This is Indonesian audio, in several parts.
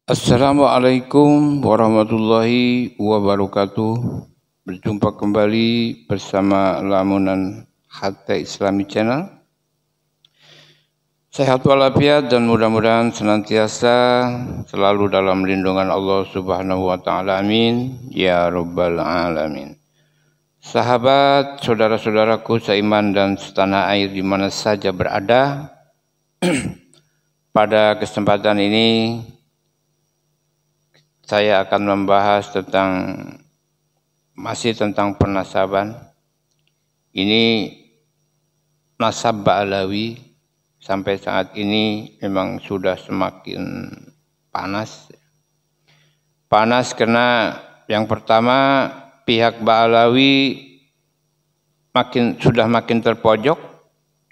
Assalamualaikum warahmatullahi wabarakatuh. Berjumpa kembali bersama lamunan Hatta Islami Channel. Sehat walafiat dan mudah-mudahan senantiasa selalu dalam lindungan Allah Subhanahu wa taala. Amin ya rabbal alamin. Sahabat, saudara-saudaraku seiman dan setanah air di mana saja berada, pada kesempatan ini saya akan membahas masih tentang penasaban. Ini nasab Ba'alawi sampai saat ini memang sudah semakin panas. Panas karena yang pertama pihak Ba'alawi sudah makin terpojok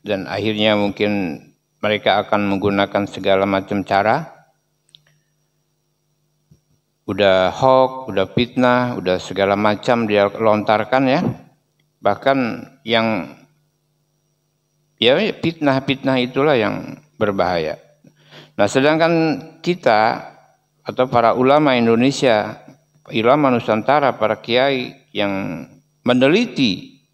dan akhirnya mungkin mereka akan menggunakan segala macam cara. Udah hoax, udah fitnah, udah segala macam dia lontarkan ya. Bahkan yang ya fitnah itulah yang berbahaya. Nah, sedangkan kita atau para ulama Indonesia, ulama Nusantara, para kiai yang meneliti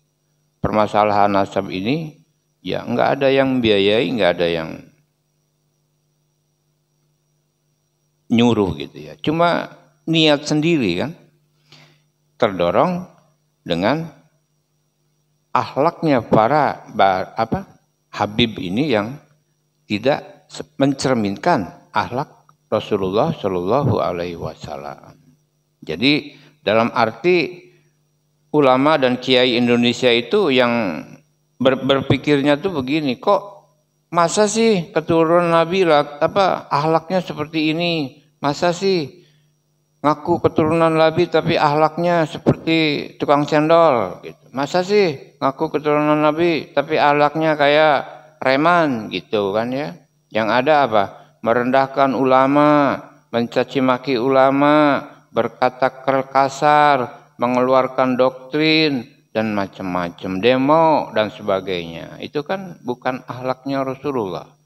permasalahan nasab ini, ya enggak ada yang biayai, enggak ada yang nyuruh gitu ya. Cuma niat sendiri kan, terdorong dengan akhlaknya para Habib ini yang tidak mencerminkan akhlak Rasulullah Shallallahu Alaihi Wasallam. Jadi dalam arti ulama dan kiai Indonesia itu yang berpikirnya tuh begini, kok masa sih keturunan Nabi akhlaknya seperti ini? Masa sih ngaku keturunan Nabi tapi akhlaknya seperti tukang cendol gitu. Masa sih ngaku keturunan Nabi tapi akhlaknya kayak preman gitu kan ya. Yang ada apa? Merendahkan ulama, mencaci maki ulama, berkata kasar, mengeluarkan doktrin dan macam-macam, demo dan sebagainya. Itu kan bukan akhlaknya Rasulullah.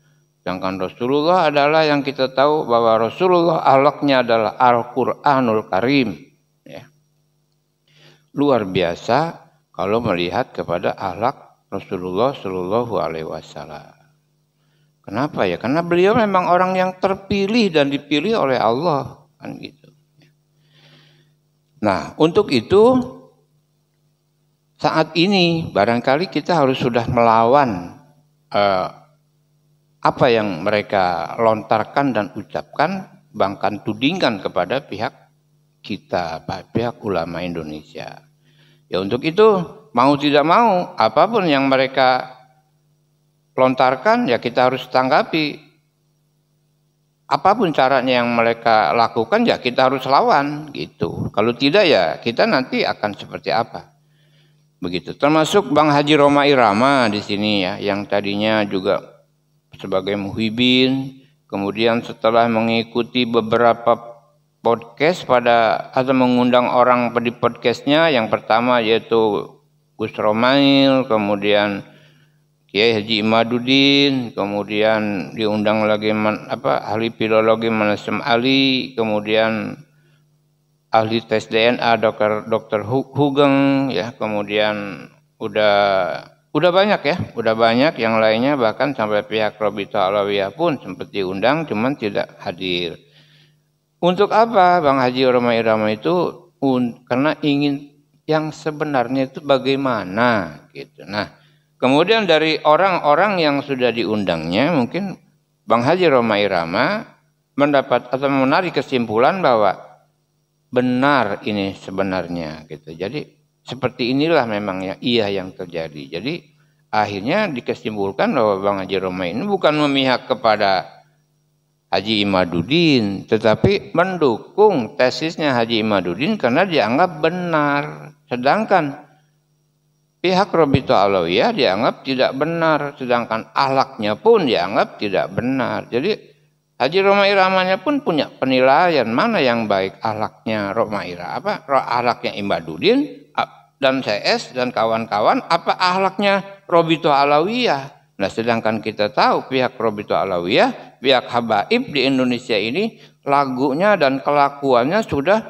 Sedangkan Rasulullah adalah yang kita tahu bahwa Rasulullah akhlaknya adalah Al-Quranul Karim. Ya. Luar biasa kalau melihat kepada akhlak Rasulullah Shallallahu Alaihi Wasallam. Kenapa ya? Karena beliau memang orang yang terpilih dan dipilih oleh Allah, kan gitu. Nah, untuk itu saat ini barangkali kita harus sudah melawan apa yang mereka lontarkan dan ucapkan, bahkan tudingkan kepada pihak kita, pihak ulama Indonesia. Ya untuk itu, mau tidak mau, apapun yang mereka lontarkan, ya kita harus tanggapi. Apapun caranya yang mereka lakukan, ya kita harus lawan, gitu. Kalau tidak, ya kita nanti akan seperti apa. Begitu. Termasuk Bang Haji Roma Irama di sini ya, yang tadinya juga sebagai muhibin, kemudian setelah mengikuti beberapa podcast atau mengundang orang di podcastnya, yang pertama yaitu Gus Romail, kemudian Kiai Haji Imaduddin, kemudian diundang lagi ahli filologi Manasem Ali, kemudian ahli tes DNA Dr. Hugeng ya, kemudian udah banyak yang lainnya, bahkan sampai pihak Robito Alawiyah pun sempat diundang, cuman tidak hadir. Untuk apa Bang Haji Roma Irama itu? Karena ingin yang sebenarnya itu bagaimana gitu. Nah, kemudian dari orang-orang yang sudah diundangnya, mungkin Bang Haji Roma Irama mendapat atau menarik kesimpulan bahwa benar ini sebenarnya gitu. Jadi seperti inilah memang yang terjadi. Jadi akhirnya dikesimpulan bahwa Bang Haji Roma ini bukan memihak kepada Haji Imaduddin, tetapi mendukung tesisnya Haji Imaduddin karena dianggap benar. Sedangkan pihak Robito Alawiyah dianggap tidak benar, sedangkan akhlaknya pun dianggap tidak benar. Jadi Haji Roma Iramanya pun punya penilaian mana yang baik, akhlaknya Roma Irama, akhlaknya Imaduddin dan CS dan kawan-kawan, apa akhlaknya Robito Alawiyah. Nah, sedangkan kita tahu pihak Robito Alawiyah, pihak habaib di Indonesia ini lagunya dan kelakuannya sudah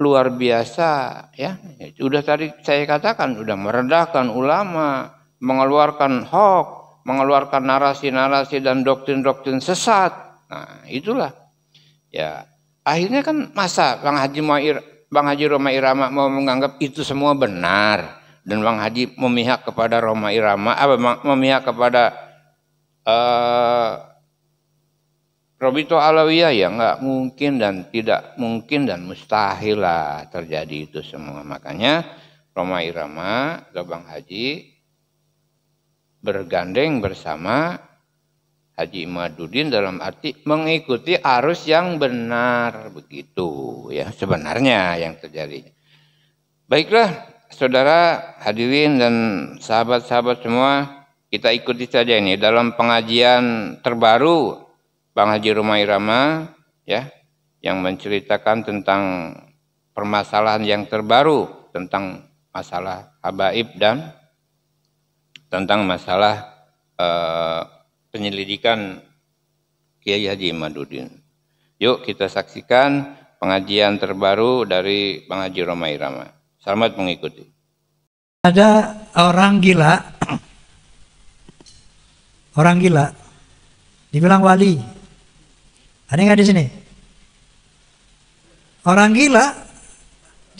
luar biasa, ya. Sudah tadi saya katakan, sudah merendahkan ulama, mengeluarkan hoax, mengeluarkan narasi-narasi dan doktrin-doktrin sesat. Nah, itulah. Ya, akhirnya kan masa Bang Haji Rhoma Irama mau menganggap itu semua benar, dan Bang Haji memihak kepada Rhoma Irama, memihak kepada Robito Alawiyah, ya nggak mungkin dan tidak mungkin dan mustahil lah terjadi itu semua. Makanya Rhoma Irama atau Bang Haji bergandeng bersama Haji Imaduddin dalam arti mengikuti arus yang benar, begitu ya sebenarnya yang terjadi. Baiklah saudara hadirin dan sahabat-sahabat semua, kita ikuti saja ini dalam pengajian terbaru Bang Haji Rhoma Irama, ya, yang menceritakan tentang permasalahan yang terbaru tentang masalah habaib dan tentang masalah penyelidikan Kiai Haji Imaduddin. Yuk kita saksikan pengajian terbaru dari Bang Haji Rhoma Irama. Selamat mengikuti. Ada orang gila, dibilang wali. Ada nggak di sini? Orang gila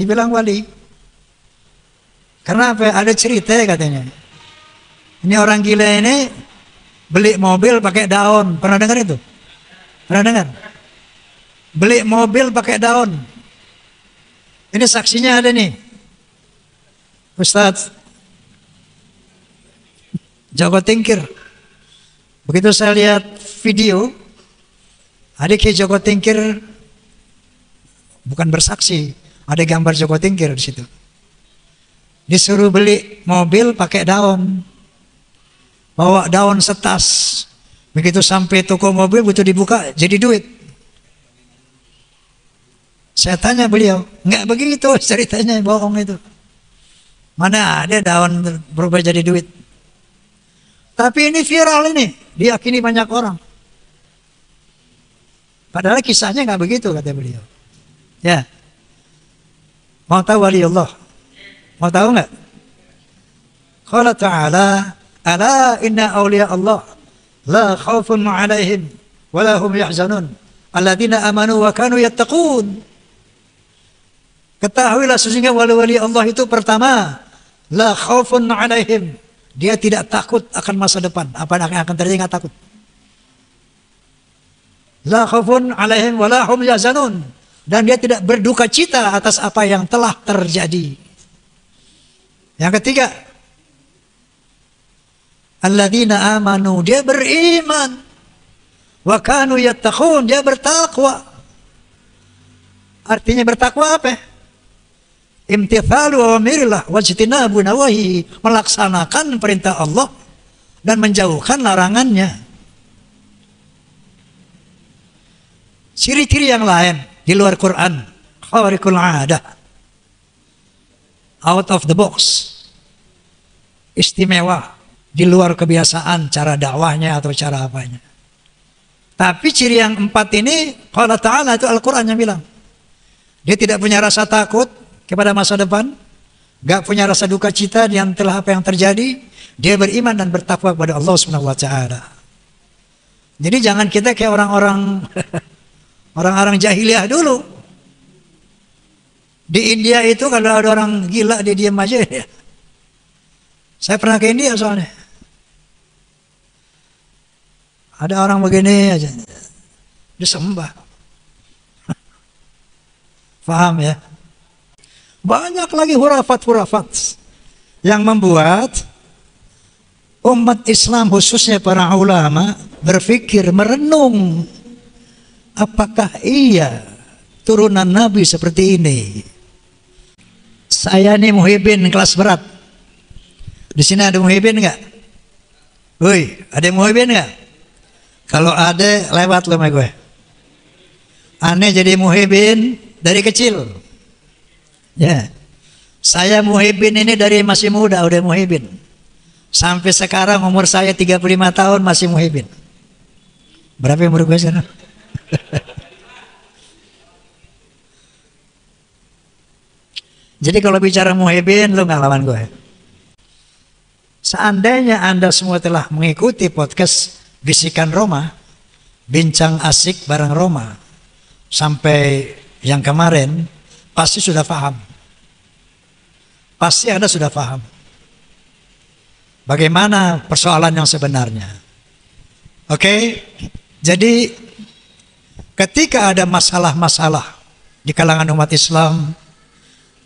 dibilang wali. Karena apa? Ada cerita katanya. Ini orang gila ini beli mobil pakai daun. Pernah dengar itu? Pernah dengar? Beli mobil pakai daun. Ini saksinya ada nih. Ustadz Joko Tingkir. Begitu saya lihat video, ada Kiai Joko Tingkir bukan bersaksi, ada gambar Joko Tingkir di situ. Disuruh beli mobil pakai daun, bawa daun setas. Begitu sampai toko mobil, begitu dibuka jadi duit. Saya tanya beliau, nggak begitu ceritanya, bohong itu. Mana ada daun berubah jadi duit? Tapi ini viral ini, diyakini banyak orang. Padahal kisahnya nggak begitu kata beliau. Ya, mau tahu wali Allah? Mau tahu nggak? Qala ta'ala, ala inna awliya Allah la khawfun 'alaihim wa la hum yahzanun alladzina amanu wa kanu yattaqun. Ketahuilah sesungguhnya wali-wali Allah itu pertama, la khawfun 'alaihim, dia tidak takut akan masa depan. Apa yang akan terjadi nggak takut. La khaufun 'alaihim wa la hum yahzanun, dan dia tidak berduka cita atas apa yang telah terjadi. Yang ketiga, alladzina amanu, dia beriman, wa kanu yattaqun, dia bertakwa. Artinya bertakwa apa? Imtithalu awamirillah wajtinabu nawahi, melaksanakan perintah Allah dan menjauhkan larangannya. Ciri-ciri yang lain di luar Quran, khariqul 'adah, out of the box, istimewa, di luar kebiasaan cara dakwahnya atau cara apanya. Tapi ciri yang 4 ini, Allah Ta'ala itu Al-Quran yang bilang, dia tidak punya rasa takut kepada masa depan, gak punya rasa duka cita yang telah apa yang terjadi, dia beriman dan bertakwa kepada Allah Subhanahu wa Ta'ala. Jadi jangan kita kayak orang-orang orang-orang jahiliyah dulu. Di India itu kalau ada orang gila dia diam aja ya. Saya pernah ke India soalnya. Ada orang begini aja disembah. Paham ya? Banyak lagi hurafat-hurafat yang membuat umat Islam khususnya para ulama berpikir, merenung, apakah iya turunan Nabi seperti ini? Saya nih muhibin kelas berat. Di sini ada muhibin nggak? Woi, ada muhibin nggak? Kalau ada lewat lo sama gue. Aneh jadi muhibin dari kecil. Ya, saya muhibin ini dari masih muda udah muhibin. Sampai sekarang umur saya 35 tahun masih muhibin. Berapa umur gue sekarang? Jadi kalau bicara Muhyiddin, lu nggak lawan gue. Seandainya Anda semua telah mengikuti podcast Bisikan Roma, Bincang Asik bareng Roma, sampai yang kemarin, pasti sudah paham. Pasti Anda sudah paham. Bagaimana persoalan yang sebenarnya. Oke? Jadi, ketika ada masalah-masalah di kalangan umat Islam,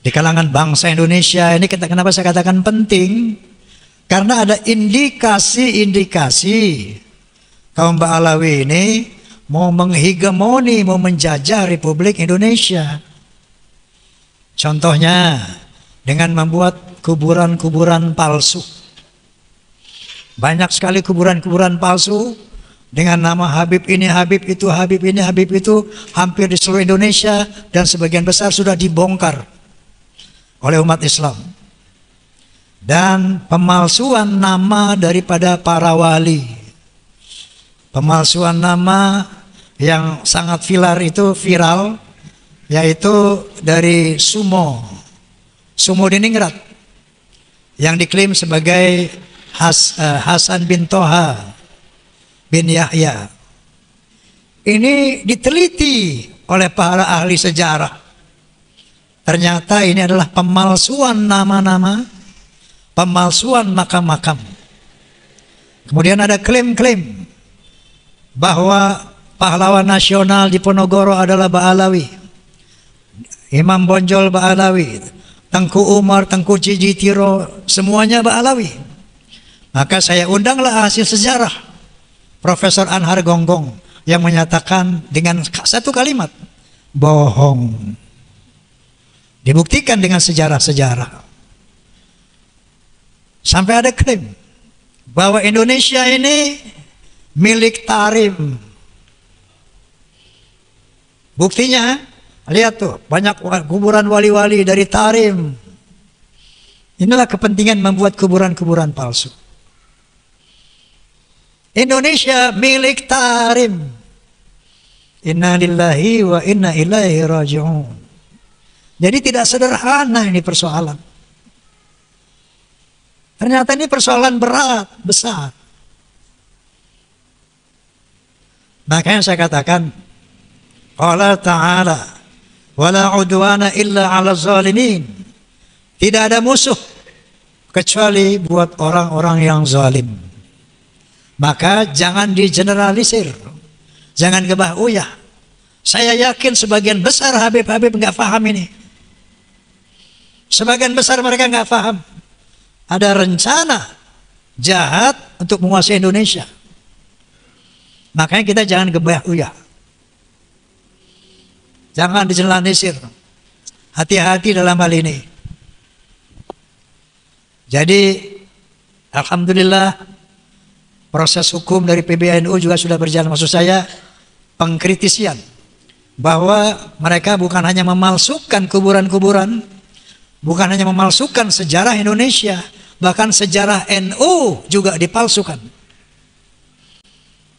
di kalangan bangsa Indonesia, ini kenapa saya katakan penting? Karena ada indikasi-indikasi kaum Ba'alawi ini mau menghegemoni, mau menjajah Republik Indonesia. Contohnya dengan membuat kuburan-kuburan palsu. Banyak sekali kuburan-kuburan palsu dengan nama Habib ini, Habib itu, Habib ini, Habib itu, hampir di seluruh Indonesia, dan sebagian besar sudah dibongkar oleh umat Islam. Dan pemalsuan nama daripada para wali, pemalsuan nama yang sangat viral, yaitu dari Sumo Diningrat, yang diklaim sebagai Hasan bin Toha bin Yahya. Ini diteliti oleh para ahli sejarah. Ternyata ini adalah pemalsuan nama-nama, pemalsuan makam-makam. Kemudian ada klaim-klaim bahwa pahlawan nasional di Ponorogo adalah Ba'alawi. Imam Bonjol Ba'alawi, Tengku Umar, Tengku Jijitiro, semuanya Ba'alawi. Maka saya undanglah hasil sejarah Profesor Anhar Gonggong yang menyatakan dengan satu kalimat, bohong. Dibuktikan dengan sejarah-sejarah. Sampai ada klaim bahwa Indonesia ini milik Tarim. Buktinya, lihat tuh, banyak kuburan wali-wali dari Tarim. Inilah kepentingan membuat kuburan-kuburan palsu. Indonesia milik Tarim. Inna lillahi wa inna ilaihi raji'un. Jadi tidak sederhana ini persoalan. Ternyata ini persoalan berat, besar. Makanya saya katakan, qala ta'ala, wala udwana illa 'ala zalimin. Tidak ada musuh kecuali buat orang-orang yang zalim. Maka jangan digeneralisir, jangan gebah uyah. Saya yakin sebagian besar Habib-Habib nggak paham ini. Sebagian besar mereka nggak paham. Ada rencana jahat untuk menguasai Indonesia. Makanya kita jangan gebah uyah. Jangan digeneralisir. Hati-hati dalam hal ini. Jadi, alhamdulillah, proses hukum dari PBNU juga sudah berjalan. Maksud saya, pengkritisian bahwa mereka bukan hanya memalsukan kuburan-kuburan, bukan hanya memalsukan sejarah Indonesia, bahkan sejarah NU juga dipalsukan.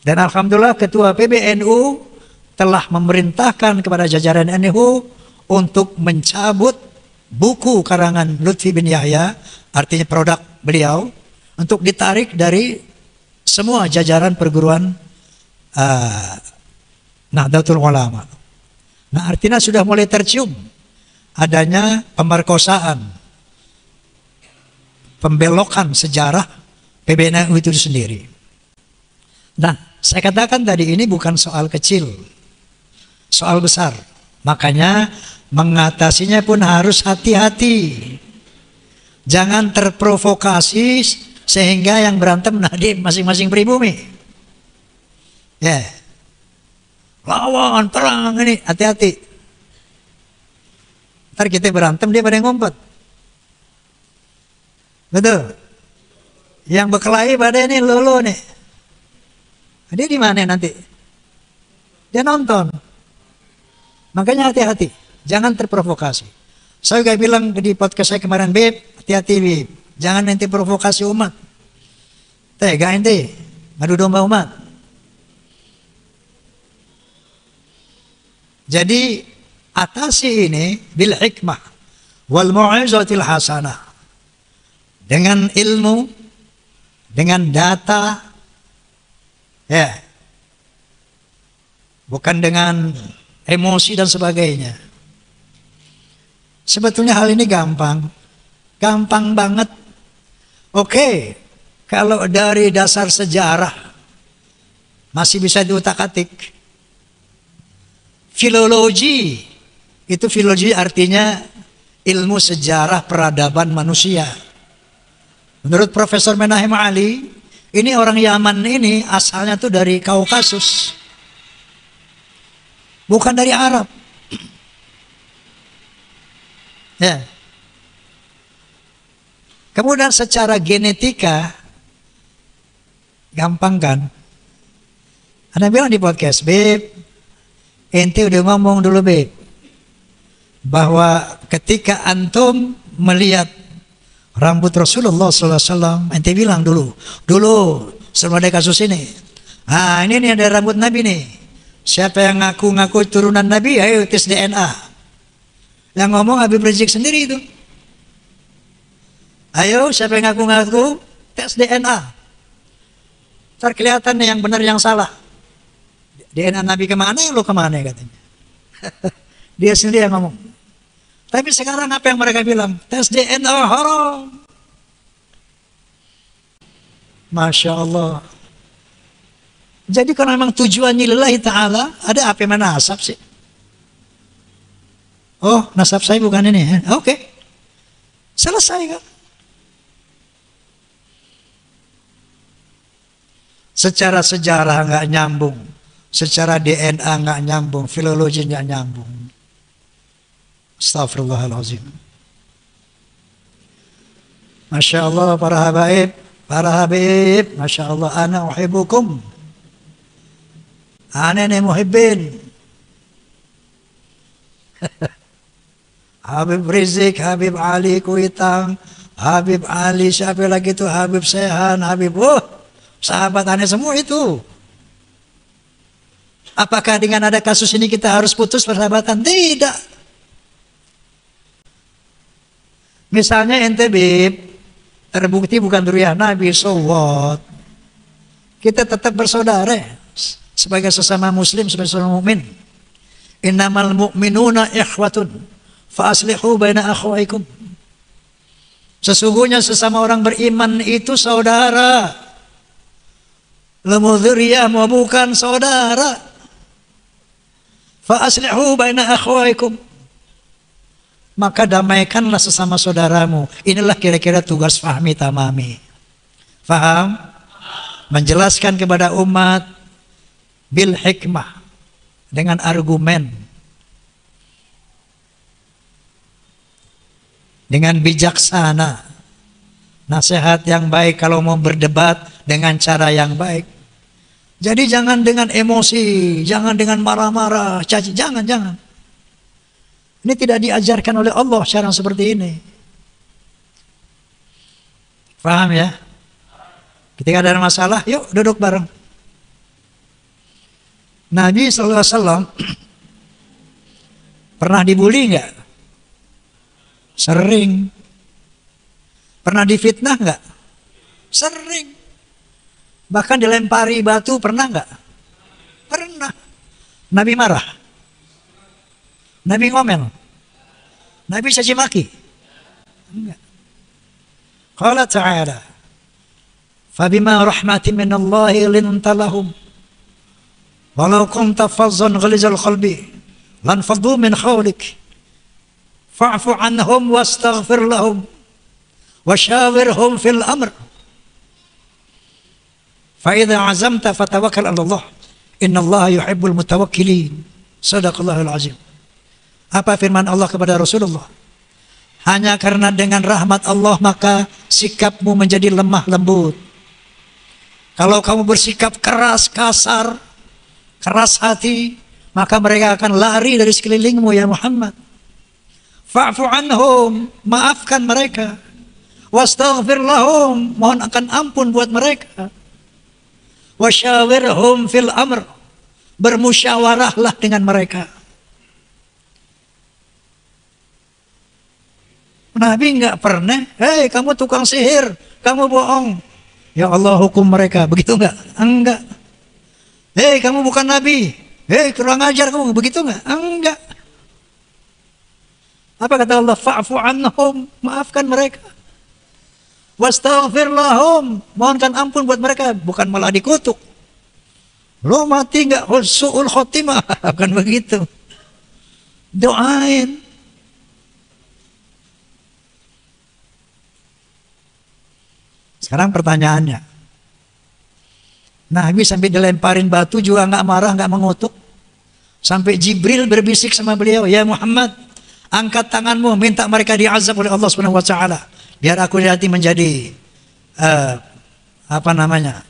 Dan alhamdulillah ketua PBNU telah memerintahkan kepada jajaran NU untuk mencabut buku karangan Lutfi bin Yahya, artinya produk beliau, untuk ditarik dari semua jajaran perguruan Nahdlatul Ulama. Nah, artinya sudah mulai tercium adanya pemerkosaan, pembelokan sejarah PBNU itu sendiri. Nah, saya katakan tadi ini bukan soal kecil, soal besar. Makanya mengatasinya pun harus hati-hati. Jangan terprovokasi sehingga yang berantem di masing-masing pribumi. Ya, lawan perang ini, hati-hati. Ntar kita berantem, dia pada ngumpet. Betul. Yang berkelahi pada ini lolo nih. Dia di mana nanti? Dia nonton. Makanya hati-hati, jangan terprovokasi. Saya juga bilang di podcast saya kemarin, Beb, hati-hati Beb, jangan nanti provokasi umat. Tega ente, ngadu domba umat. Jadi atasi ini bil hikmah wal mau'izatil hasanah. Dengan ilmu, dengan data, ya, bukan dengan emosi dan sebagainya. Sebetulnya hal ini gampang banget. Oke, kalau dari dasar sejarah masih bisa diutak-atik. Filologi, itu filologi artinya ilmu sejarah peradaban manusia. Menurut Profesor Menahem Ali, ini orang Yaman ini asalnya tuh dari Kaukasus, bukan dari Arab. Ya. Kemudian secara genetika, gampang kan? Anda bilang di podcast, Beb, ente udah ngomong dulu, Beb, bahwa ketika antum melihat rambut Rasulullah SAW, ente bilang dulu sebelum ada kasus ini, ini nih ada rambut Nabi nih. Siapa yang ngaku-ngaku turunan Nabi, ayo tes DNA. Yang ngomong Habib Rizik sendiri itu. Ayo, siapa yang ngaku-ngaku tes DNA. Ntar kelihatan nih yang benar yang salah. DNA Nabi kemana, lo kemana katanya. Dia sendiri yang ngomong. Tapi sekarang apa yang mereka bilang? Tes DNA haram. Masya Allah. Jadi kalau memang tujuannya lillahi ta'ala, ada apa yang nasab sih? Oh, nasab saya bukan ini. Oke. Selesai kan? Secara sejarah nggak nyambung. Secara DNA nggak nyambung. Filologi nggak nyambung. Astaghfirullahaladzim. Masya Allah para Habib, Masya Allah, ana uhibbukum. Ana ini muhibbin. Habib Rizik, Habib Ali Kuitang, Habib Ali, siapa lagi itu, Habib Sehan, Habib, sahabat aneh semua itu. Apakah dengan ada kasus ini kita harus putus persahabatan? Tidak. Misalnya ente, Bib, terbukti bukan dzurriyyah Nabi, so what? Kita tetap bersaudara sebagai sesama muslim, sebagai sesama mukmin. Innamal mu'minuna ikhwatun fa aslihu baina akhwaikum. Sesungguhnya sesama orang beriman itu saudara. Lemu dzurriyyah mau bukan saudara. Fa aslihu baina akhwaikum. Maka damaikanlah sesama saudaramu. Inilah kira-kira tugas fahmi tamami. Faham? Menjelaskan kepada umat bil hikmah, dengan argumen, dengan bijaksana. Nasihat yang baik kalau mau berdebat dengan cara yang baik. Jadi jangan dengan emosi, jangan dengan marah-marah, caci, jangan. Ini tidak diajarkan oleh Allah cara seperti ini. Paham ya? Ketika ada masalah, yuk duduk bareng. Nabi SAW pernah dibully nggak? Sering. Pernah difitnah nggak? Sering. Bahkan dilempari batu pernah nggak? Pernah. Nabi marah. Nabi ngomel. Nabi caci maki. Enggak. Qala ta'ala, fabima rahmatin minallahi linta lahum walau kunta fazzan ghalizal qalbi lanfaddu min hawlik fa'fu anhum wastaghfir lahum washawirhum fil amr fa idza azamta fatawakkal 'ala Allah innallaha yuhibbul mutawakkilin. Shadaqallahul azim. Apa firman Allah kepada Rasulullah? Hanya karena dengan rahmat Allah maka sikapmu menjadi lemah lembut. Kalau kamu bersikap keras, kasar, keras hati, maka mereka akan lari dari sekelilingmu ya Muhammad. Fa'fu anhum, maafkan mereka. Wastaghfir lahum, mohon akan ampun buat mereka. Wasyawirhum fil amr, bermusyawarahlah dengan mereka. Nabi nggak pernah, hei kamu tukang sihir, kamu bohong. Ya Allah hukum mereka, begitu nggak? Enggak. Hei kamu bukan Nabi, hei kurang ajar kamu, begitu nggak? Enggak. Apa kata Allah? Fa'fu anhum, maafkan mereka. Wastaghfir lahum, mohonkan ampun buat mereka, bukan malah dikutuk. Lo mati nggak su'ul khotimah, bukan begitu. Doain. Sekarang pertanyaannya, Nabi sampai dilemparin batu juga nggak marah, nggak mengutuk. Sampai Jibril berbisik sama beliau, ya Muhammad, angkat tanganmu, minta mereka diazab oleh Allah Subhanahu Wa Taala, biar aku nanti menjadi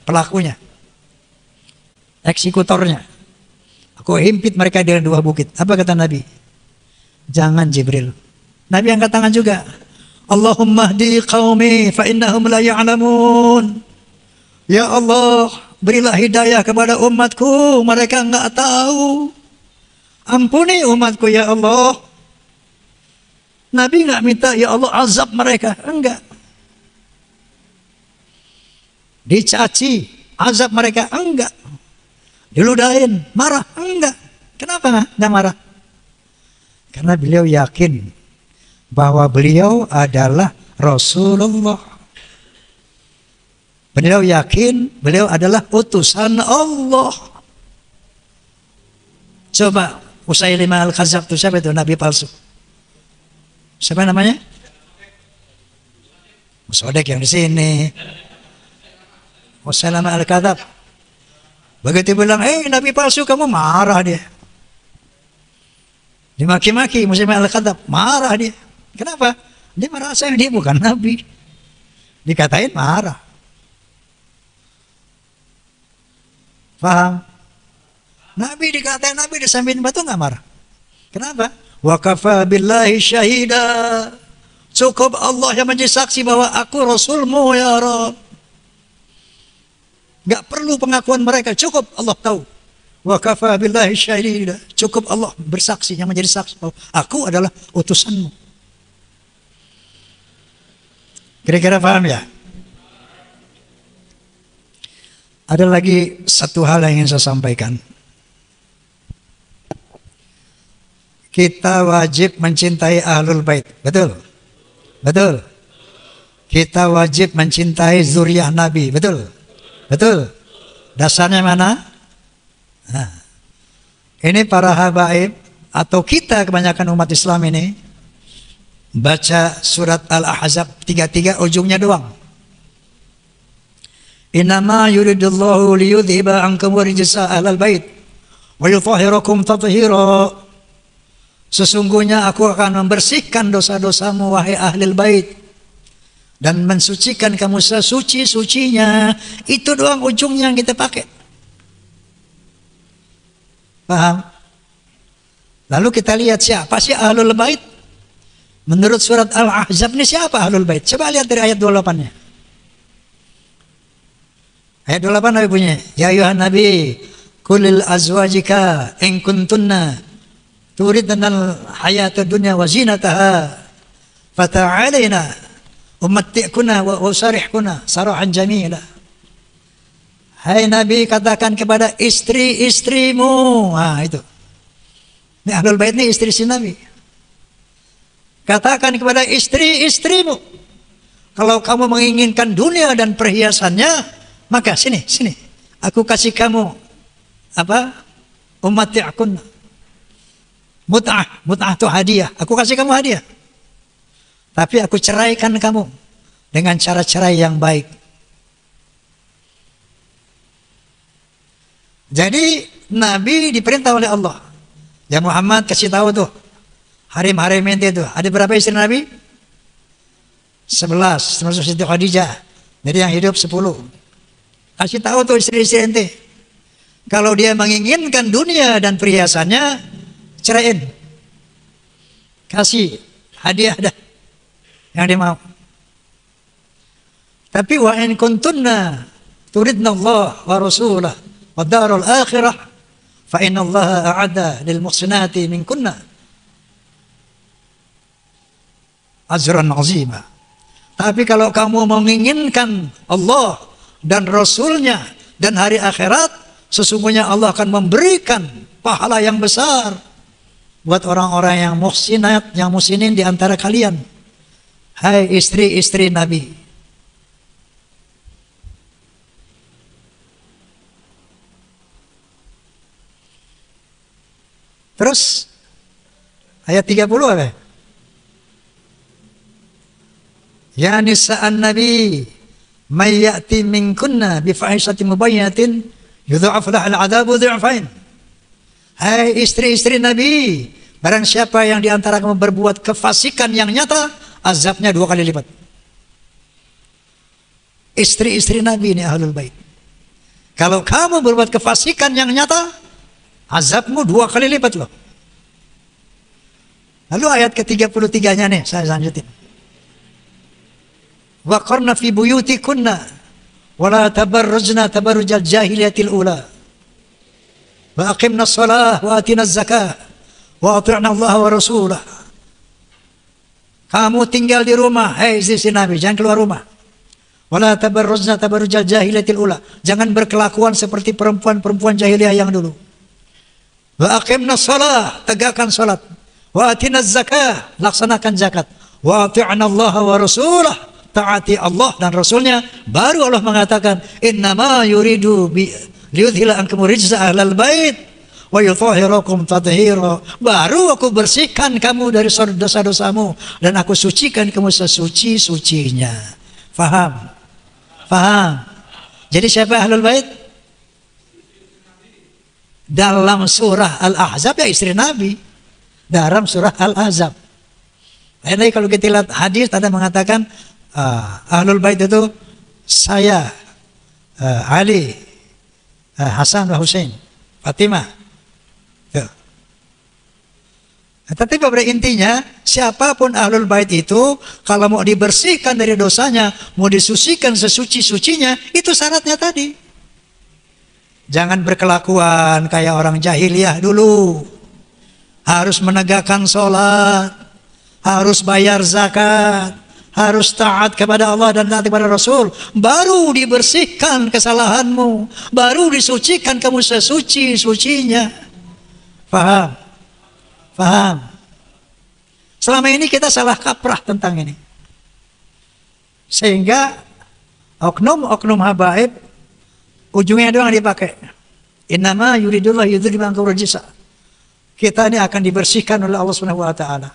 pelakunya, eksekutornya. Aku himpit mereka di dua bukit. Apa kata Nabi? Jangan Jibril. Nabi angkat tangan juga. Allahumma hdi qaumi fa innahum la ya'lamun. Ya Allah, berilah hidayah kepada umatku, mereka enggak tahu. Ampuni umatku ya Allah. Nabi enggak minta ya Allah azab mereka, enggak. Dicaci, azab mereka, enggak. Diludahin, marah, enggak. Kenapa enggak marah? Karena beliau yakin bahwa beliau adalah Rasulullah. Beliau yakin beliau adalah utusan Allah. Coba Musailimah al-Kadzdzab itu siapa itu? Nabi palsu. Siapa namanya? Musodek yang di sini. Musailimah al-Kadzdzab. Begitu bilang, Nabi palsu, kamu marah dia. Dimaki-maki Musailimah al-Kadzdzab, marah dia. Kenapa? Dia merasa dia bukan Nabi. Dikatain marah. Paham? Nabi dikatain Nabi disambitin batu nggak marah. Kenapa? Wa kafa billahi syahida. Cukup Allah yang menjadi saksi bahwa aku Rasulmu ya Rabb. Gak perlu pengakuan mereka, cukup Allah tahu. Wa kafa billahi syahida. Cukup Allah bersaksi, yang menjadi saksi bahwa aku adalah utusanmu. Kira-kira paham ya? Ada lagi satu hal yang ingin saya sampaikan. Kita wajib mencintai Ahlul Bait. Betul? Betul? Kita wajib mencintai zuriyah Nabi. Betul? Betul? Dasarnya mana? Nah, ini para habaib atau kita kebanyakan umat Islam ini baca surat Al-Ahzab 33 ujungnya doang. Innama yuridullahu liyudhiba ankum rijsa ahlal bait wa yutahhirakum tathira. Sesungguhnya aku akan membersihkan dosa-dosamu wahai ahlul bait dan mensucikan kamu sesuci-sucinya. Itu doang ujungnya yang kita pakai. Paham? Lalu kita lihat siapa sih ahlul bait? Menurut surat Al-Ahzab ini siapa Ahlul Bait? Coba lihat dari ayat 28-nya. Ayat 28 Nabi punya. Ya ayuhan Nabi, kulil azwajika in kuntunna turidnal hayata dunya wa zinataha fata'alaina umatti'kuna wa usarihkuna sarahan jamila. Hai Nabi, katakan kepada istri-istrimu. Nah itu. Ini Ahlul Bait ini istri si Nabi. Katakan kepada istri-istrimu, kalau kamu menginginkan dunia dan perhiasannya, maka sini, aku kasih kamu apa? Umatti'kun. Mut'ah itu hadiah. Aku kasih kamu hadiah. Tapi aku ceraikan kamu dengan cara cerai yang baik. Jadi Nabi diperintah oleh Allah. Ya Muhammad, kasih tahu tuh. Harim-harim ente itu. Ada berapa istri Nabi? 11. Termasuk Siti Khadijah. Jadi yang hidup 10. Kasih tahu tuh istri-istri ente. Kalau dia menginginkan dunia dan perhiasannya, ceraiin. Kasih hadiah dah. Yang dia mau. Tapi wa in kuntunna turidna Allah wa rasulah wa darul akhirah fa inna Allah a'adda lil muhsinati min kunna ajran azima. Tapi kalau kamu menginginkan Allah dan Rasulnya dan hari akhirat, sesungguhnya Allah akan memberikan pahala yang besar buat orang-orang yang muhsinat, yang muhsinin di antara kalian. Hai istri-istri Nabi. Terus ayat 30 apa? Ya nisa'an Nabi, may ya'ti minkunna bifahishatin mubayyinatin yudha'af lahal 'adzabu dhi'fain. Hai istri-istri Nabi, barang siapa yang di antara kamu berbuat kefasikan yang nyata, azabnya 2 kali lipat. Istri-istri Nabi ini ahlul bait. Kalau kamu berbuat kefasikan yang nyata, azabmu 2 kali lipat loh. Lalu ayat ke-33-nya nih, saya lanjutin. Wa qarna fi buyutikunna wa la tabarrujna tabarrujal jahiliyatil ula. Wa aqimna shalah wa atina zakah wa ati'na Allah wa rasulah. Kamu tinggal di rumah, hei istri Nabi, jangan keluar rumah. Wa la tabarrujna tabarrujal jahiliyatil ula. Jangan berkelakuan seperti perempuan-perempuan jahiliyah yang dulu. Wa aqimna shalah, tegakkan salat. Wa atina zakah, laksanakan zakat. Wa ati'na Allah wa rasulah, taati Allah dan Rasulnya. Baru Allah mengatakan, innama yuridu liyudhila ankum rijza ahlal bait wa yutahhirakum tathira. Baru aku bersihkan kamu dari dosa-dosamu dan aku sucikan kamu sesuci-sucinya. Faham? Faham? Jadi siapa ahlul bait? Dalam surah Al-Ahzab ya istri Nabi. Dalam surah Al-Ahzab. Ini kalau kita lihat hadis ada mengatakan ahlul bait itu saya, Ali, Hasan dan Husain, Fatimah. Tapi pada intinya siapapun ahlul bait itu kalau mau dibersihkan dari dosanya, mau disucikan sesuci-sucinya, itu syaratnya tadi. Jangan berkelakuan kayak orang jahiliyah dulu. Harus menegakkan sholat, harus bayar zakat, harus taat kepada Allah dan taat kepada Rasul. Baru dibersihkan kesalahanmu, baru disucikan kamu sesuci-sucinya. Paham? Paham? Selama ini kita salah kaprah tentang ini. Sehingga oknum-oknum habaib ujungnya doang dipakai. Innama yuridullah yudhhiba ankum rijsa. Kita ini akan dibersihkan oleh Allah Subhanahu wa taala.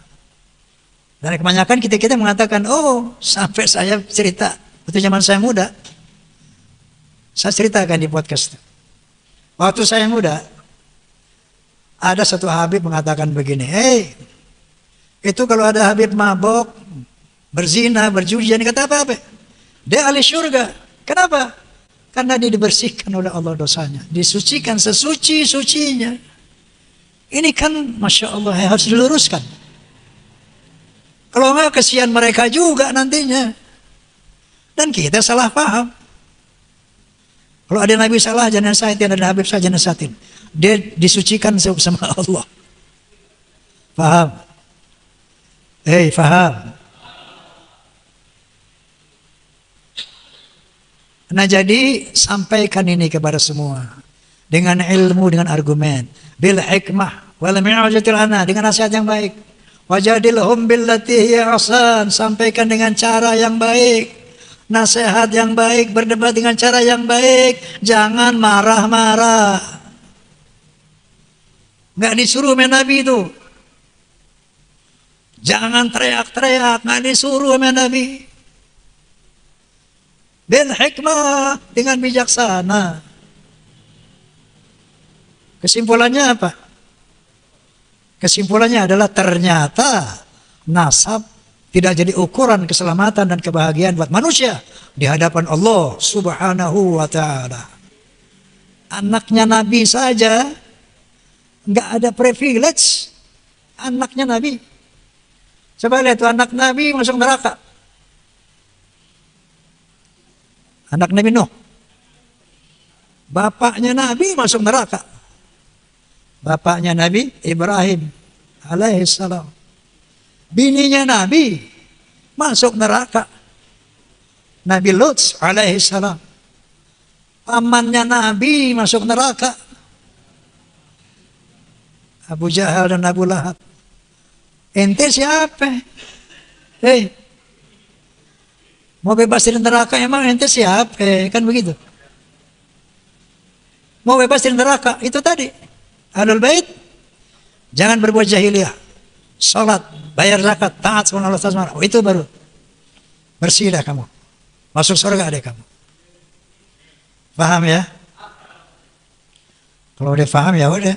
Dan kebanyakan kita mengatakan, oh sampai saya cerita, waktu zaman saya muda, saya ceritakan di podcast. Waktu saya muda, ada satu habib mengatakan begini, itu kalau ada habib mabok, berzina, berjudi, jangan kata apa-apa. Dia ahli syurga. Kenapa? Karena dia dibersihkan oleh Allah dosanya. Disucikan sesuci-sucinya. Ini kan Masya Allah harus diluruskan. Kalau enggak kesian mereka juga nantinya. Dan kita salah paham. Kalau ada Nabi salah jangan nasihatin, ada Habib saja nasihatin. Dia disucikan sama Allah. Paham? Paham? Nah jadi sampaikan ini kepada semua. Dengan ilmu, dengan argumen. Bil hikmah. Wal mi'ajatil hana. Dengan nasihat yang baik. Wajadilhum billati hiya ahsan. Sampaikan dengan cara yang baik. Nasihat yang baik. Berdebat dengan cara yang baik. Jangan marah-marah. Nggak disuruh sama Nabi itu. Jangan teriak-teriak. Nggak disuruh sama Nabi. Bil hikmah. Dengan bijaksana. Kesimpulannya apa? Kesimpulannya adalah ternyata nasab tidak jadi ukuran keselamatan dan kebahagiaan buat manusia di hadapan Allah Subhanahu wa ta'ala. Anaknya Nabi saja nggak ada privilege. Anaknya Nabi. Coba lihat tuh anak Nabi masuk neraka. Anak Nabi Nuh. Bapaknya Nabi masuk neraka. Bapaknya Nabi Ibrahim alaihissalam. Bininya Nabi masuk neraka. Nabi Lut alaihi salam, pamannya Nabi masuk neraka. Abu Jahal dan Abu Lahab. Ente siapa? Hei, mau bebas dari neraka emang ente siapa? Kan begitu. Mau bebas dari neraka itu tadi. Ahlul Bait jangan berbuat jahiliyah. Salat, bayar zakat, taat sama Allah Subhanahu. Itu baru bersih dah kamu. Masuk surga deh kamu. Paham ya? Kalau udah paham ya udah.